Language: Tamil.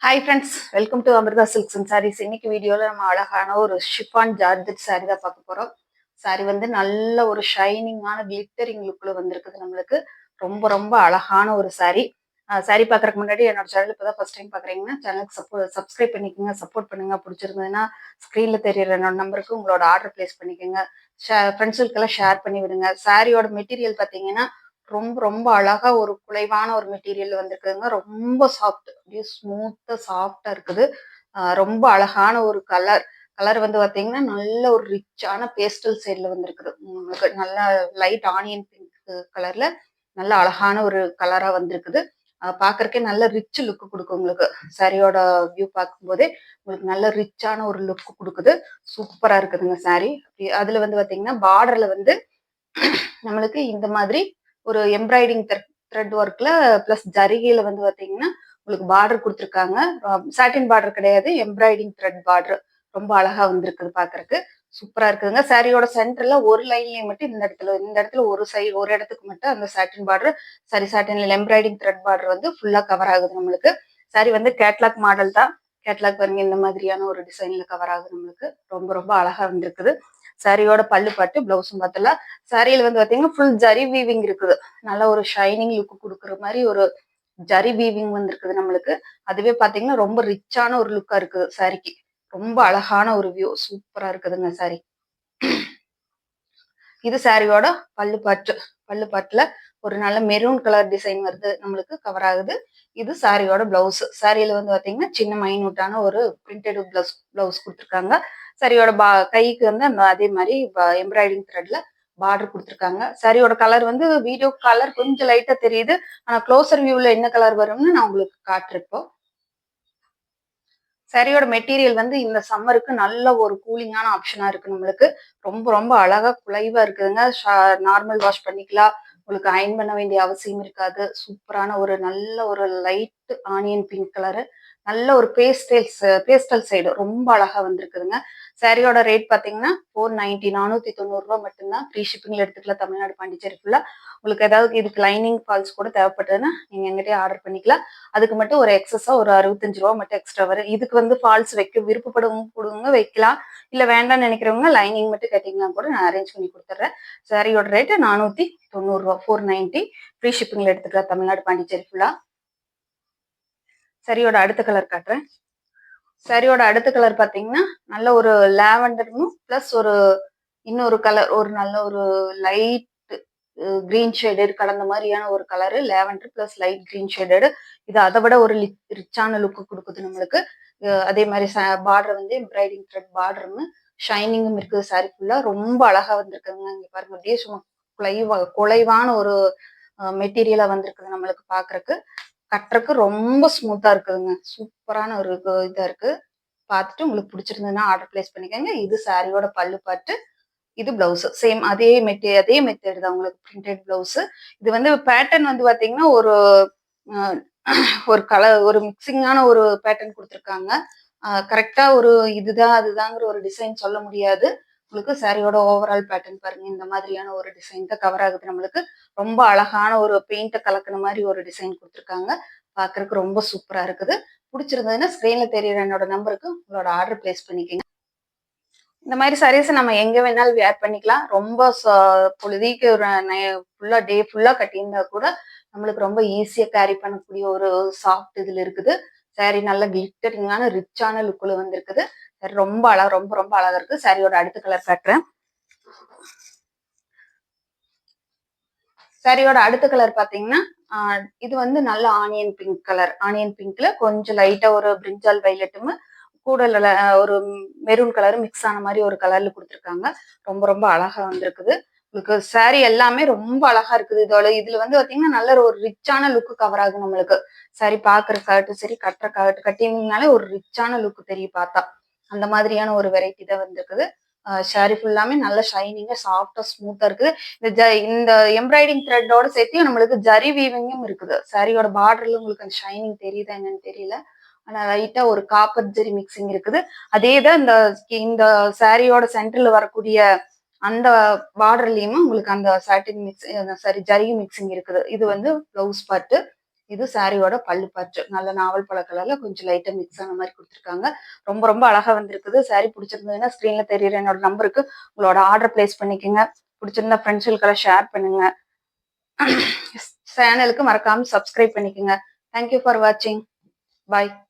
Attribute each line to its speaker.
Speaker 1: Hi friends, welcome to Amirtha silks and sarees. இன்னைக்கு வீடியோவில் நம்ம அழகான ஒரு ஷிஃபான் ஜார்ஜெட் சாரீ தான் பார்க்க போகிறோம். சாரீ வந்து நல்ல ஒரு ஷைனிங்கான கிளிட்டரிங் லுக்கில் வந்திருக்குது. நம்மளுக்கு ரொம்ப ரொம்ப அழகான ஒரு சாரீ. சாரீ பார்க்குறதுக்கு முன்னாடி என்னோட சேனல் இப்போ தான் ஃபஸ்ட் டைம் பார்க்குறீங்கன்னா சேனலுக்கு சப்ஸ்கிரைப் பண்ணிக்கோங்க, சப்போர்ட் பண்ணுங்க. பிடிச்சிருந்ததுன்னா ஸ்க்ரீனில் தெரியுற என்னோட நம்பருக்கு உங்களோட ஆர்டர் பிளேஸ் பண்ணிக்கோங்க. ஃப்ரெண்ட்ஸுக்கெல்லாம் ஷேர் பண்ணி விடுங்க. சாரியோட மெட்டீரியல் பார்த்தீங்கன்னா ரொம்ப ரொம்ப அழகா ஒரு குலைவான ஒரு மெட்டீரியல் வந்திருக்குதுங்க. ரொம்ப சாஃப்ட், அப்படியே ஸ்மூத்தா சாஃப்டா இருக்குது. ரொம்ப அழகான ஒரு கலர் வந்து பாத்தீங்கன்னா நல்ல ஒரு ரிச்சான பேஸ்டல் சைட்ல வந்திருக்குது. உங்களுக்கு நல்ல லைட் ஆனியன் பிங்க் கலர்ல நல்ல அழகான ஒரு கலரா வந்திருக்குது. பாக்குறதுக்கே நல்ல ரிச் லுக் கொடுக்கும். உங்களுக்கு சாரியோட வியூ பார்க்கும்போதே உங்களுக்கு நல்ல ரிச்சான ஒரு லுக் கொடுக்குது. சூப்பரா இருக்குதுங்க சாரி. அதுல வந்து பாத்தீங்கன்னா பார்டர்ல வந்து நம்மளுக்கு இந்த மாதிரி ஒரு எம்ப்ராய்டிங் த்ரெட் ஒர்க்ல பிளஸ் ஜரிகையில வந்து பாத்தீங்கன்னா உங்களுக்கு பார்டர் கொடுத்துருக்காங்க. சாட்டின் பார்டர் கிடையாது, எம்ப்ராய்டிங் த்ரெட் பார்டர். ரொம்ப அழகா வந்திருக்குது, பாக்குறதுக்கு சூப்பரா இருக்குதுங்க. சாரியோட சென்டர்ல ஒரு லைன்லயும் மட்டும் இந்த இடத்துல ஒரு இடத்துக்கு மட்டும் அந்த சாட்டின் பார்டர், சாட்டின்ல எம்ப்ராய்டிங் த்ரெட் பார்டர் வந்து ஃபுல்லா கவர் ஆகுது நம்மளுக்கு. சாரி வந்து கேட்லாக் மாடல் தான். கேட்லாக் பாருங்க, இந்த மாதிரியான ஒரு டிசைன்ல கவர் ஆகுது நம்மளுக்கு. ரொம்ப ரொம்ப அழகா வந்திருக்குது. சாரியோட பல்லு பாட்டு, பிளவுஸும் பார்த்தல. சாரியில வந்து பாத்தீங்கன்னா ஃபுல் ஜரி வீவிங் இருக்குது. நல்ல ஒரு ஷைனிங் லுக் கொடுக்குற மாதிரி ஒரு ஜரி வீவிங் வந்திருக்குது நம்மளுக்கு. அதுவே பாத்தீங்கன்னா ரொம்ப ரிச்சான ஒரு லுக்கா இருக்குது சாரிக்கு. ரொம்ப அழகான ஒரு வியூ, சூப்பரா இருக்குதுங்க சாரி. இது சாரியோட பல்லு பாட்டுல ஒரு நல்ல மெரூன் கலர் டிசைன் வருது நம்மளுக்கு, கவர் ஆகுது. இது சாரியோட பிளவுஸ். சாரியில வந்து பாத்தீங்கன்னா சின்ன மைனூட்டான ஒரு பிரிண்டட் பிளவுஸ் கொடுத்துருக்காங்க. சாரியோட கைக்கு வந்து அதே மாதிரி எம்ப்ராய்டிங் த்ரெட்ல பார்டர் கொடுத்துருக்காங்க. சாரியோட கலர் வந்து வீடியோ கலர் கொஞ்சம் லைட்டா தெரியுது. ஆனா க்ளோசர் வியூல என்ன கலர் வரும்னு நான் உங்களுக்கு காட்டுறேன். சாரியோட மெட்டீரியல் வந்து இந்த சம்மருக்கு நல்ல ஒரு கூலிங்கான ஆப்ஷனா இருக்கு நம்மளுக்கு. ரொம்ப ரொம்ப அழகா குலைவா இருக்குதுங்க. நார்மல் வாஷ் பண்ணிக்கலாம். உங்களுக்கு அயன் பண்ண வேண்டிய அவசியம் இருக்காது. சூப்பரான ஒரு நல்ல ஒரு லைட் ஆனியன் பிங்க் கலரு, நல்ல ஒரு பேஸ்டல் சைடு ரொம்ப அழகா வந்திருக்குதுங்க. சாரியோட ரேட் பாத்தீங்கன்னா 490, 490 மட்டும்தான். ஃப்ரீ ஷிப்பிங்ல எடுத்துக்கலாம், தமிழ்நாடு பாண்டிச்சேரி ஃபுல்லா. உங்களுக்கு ஏதாவது இதுக்கு லைனிங் ஃபால்ஸ் கூட தேவைப்பட்டதுன்னா நீங்க எங்கிட்டே ஆர்டர் பண்ணிக்கலாம். அதுக்கு மட்டும் ஒரு எக்ஸஸா ஒரு 65 ரூபா மட்டும் எக்ஸ்ட்ரா வரும். இதுக்கு வந்து ஃபால்ஸ் வைக்க விருப்பப்படுவங்க கொடுங்க, வைக்கலாம். இல்ல வேண்டாம்னு நினைக்கிறவங்க லைனிங் மட்டும் கேட்டீங்கன்னா கூட நான் அரேஞ்ச் பண்ணி கொடுத்துட்றேன். சாரியோட ரேட்டு 490 ரூபா, 490. ஃப்ரீ ஷிப்பிங்ல எடுத்துக்கலாம், தமிழ்நாடு பாண்டிச்சேரி ஃபுல்லா. சாரியோட அடுத்த கலர் காட்டுறேன். சாரியோட அடுத்த கலர் பாத்தீங்கன்னா நல்ல ஒரு லாவெண்டரும் பிளஸ் ஒரு இன்னொரு கலர், ஒரு நல்ல ஒரு லைட் கிரீன் ஷேடட் கலந்த மாதிரியான ஒரு colour, lavender plus light green shaded. இது அதை விட ஒரு ரிச்சான லுக்கு கொடுக்குது நம்மளுக்கு. அதே மாதிரி பார்டர் வந்து எம்ப்ராய்டிங் த்ரெட் பார்டரும் ஷைனிங்கும் இருக்குது. சாரி ஃபுல்லா ரொம்ப அழகா வந்திருக்குங்க. இங்க பாருங்க, அப்படியே சும்மா குலைவான ஒரு மெட்டீரியலா வந்திருக்குது நம்மளுக்கு. பாக்குறதுக்கு கட்டுறதுக்கு ரொம்ப ஸ்மூத்தா இருக்குதுங்க. சூப்பரான ஒரு இதா இருக்கு. பார்த்துட்டு உங்களுக்கு பிடிச்சிருந்ததுன்னா ஆர்டர் பிளேஸ் பண்ணிக்கோங்க. இது சாரியோட பல்லு பாட்டு, இது பிளவுஸ். சேம் அதே மெத்தேட் தான் உங்களுக்கு, பிரிண்டட் பிளவுஸ். இது வந்து பேட்டர்ன் வந்து பாத்தீங்கன்னா ஒரு கலர், ஒரு மிக்சிங்கான ஒரு பேட்டர்ன் கொடுத்துருக்காங்க. கரெக்டா ஒரு இதுதான் அதுதாங்கிற ஒரு டிசைன் சொல்ல முடியாது. உங்களுக்கு சாரியோட ஓவரால் பேட்டர்ன் பாருங்க, இந்த மாதிரியான ஒரு டிசைன் தான் கவர் ஆகுது நம்மளுக்கு. ரொம்ப அழகான ஒரு பெயிண்ட கலக்குன மாதிரி ஒரு டிசைன் கொடுத்துருக்காங்க. பாக்குறதுக்கு ரொம்ப சூப்பரா இருக்குது. பிடிச்சிருந்ததுன்னா ஸ்கிரீன்ல தெரியுற என்னோட நம்பருக்கு உங்களோட ஆர்டர் பிளேஸ் பண்ணிக்கோங்க. இந்த மாதிரி சாரீஸ் நம்ம எங்க வேணாலும் வேர் பண்ணிக்கலாம். ரொம்ப பொழுதிக்கு ஒரு ஃபுல்லா டே ஃபுல்லா கட்டியிருந்தா கூட நம்மளுக்கு ரொம்ப ஈஸியா கேரி பண்ணக்கூடிய ஒரு சாஃப்ட் இதுல இருக்குது. சாரி நல்ல கிளிட்டரிங்கான ரிச்சான லுக்ல வந்திருக்குது. ரொம்ப ரொம்ப ரொம்ப அழகா இருக்கு. சாரியோட அடுத்த கலர் காட்டுறேன். சாரியோட அடுத்த கலர் பாத்தீங்கன்னா இது வந்து நல்ல ஆனியன் பிங்க் கலர். ஆனியன் பிங்க்ல கொஞ்சம் லைட்டா ஒரு பிரிஞ்சால் வைலட்டும் கூட ஒரு மெரூன் கலரும் மிக்ஸ் ஆன மாதிரி ஒரு கலர்ல கொடுத்துருக்காங்க. ரொம்ப ரொம்ப அழகா வந்திருக்குது. உங்களுக்கு சாரி எல்லாமே ரொம்ப அழகா இருக்குது. இதுல வந்து பாத்தீங்கன்னா நல்ல ஒரு ரிச்சான லுக்கு கவர் ஆகும் நம்மளுக்கு. சாரி பாக்குறதுக்காகட்டும் சரி, கட்டினாலே ஒரு ரிச்சான லுக் தெரியும் பார்த்தா. அந்த மாதிரியான ஒரு வெரைட்டி தான் வந்திருக்குது. சாரி ஃபுல்லாமே நல்ல ஷைனிங்கா சாஃப்டா ஸ்மூத்தா இருக்குது. இந்த எம்ப்ராய்டிங் த்ரெட்டோட சேர்த்து நம்மளுக்கு ஜரி வீவிங்கும் இருக்குது. சாரியோட பார்டர்ல உங்களுக்கு அந்த ஷைனிங் தெரியுதா என்னன்னு தெரியல. ஆனா லைட்டா ஒரு காப்பர் ஜெரி மிக்சிங் இருக்குது. அதேதான் இந்த சாரியோட சென்டர்ல வரக்கூடிய அந்த பார்டர்லயுமே உங்களுக்கு அந்த சாட்டின் மிக்ஸ், சாரி ஜரி மிக்சிங் இருக்குது. இது வந்து பிளவுஸ் பார்ட். இது சாரியோட பல்லு பாட்டு. நல்ல நாவல் பழ கலர்ல கொஞ்சம் லைட்டா மிக்ஸ் ஆன மாதிரி கொடுத்துருக்காங்க. ரொம்ப ரொம்ப அழகா வந்திருக்குது. சாரி பிடிச்சிருந்ததுன்னா ஸ்க்ரீன்ல தெரியுற என்னோட நம்பருக்கு உங்களோட ஆர்டர் பிளேஸ் பண்ணிக்கோங்க. பிடிச்சிருந்தா ஃப்ரெண்ட்ஸுக்கெல்லாம் ஷேர் பண்ணுங்க. சேனலுக்கு மறக்காம சப்ஸ்கிரைப் பண்ணிக்கோங்க. தேங்க்யூ ஃபார் வாட்சிங். பாய்.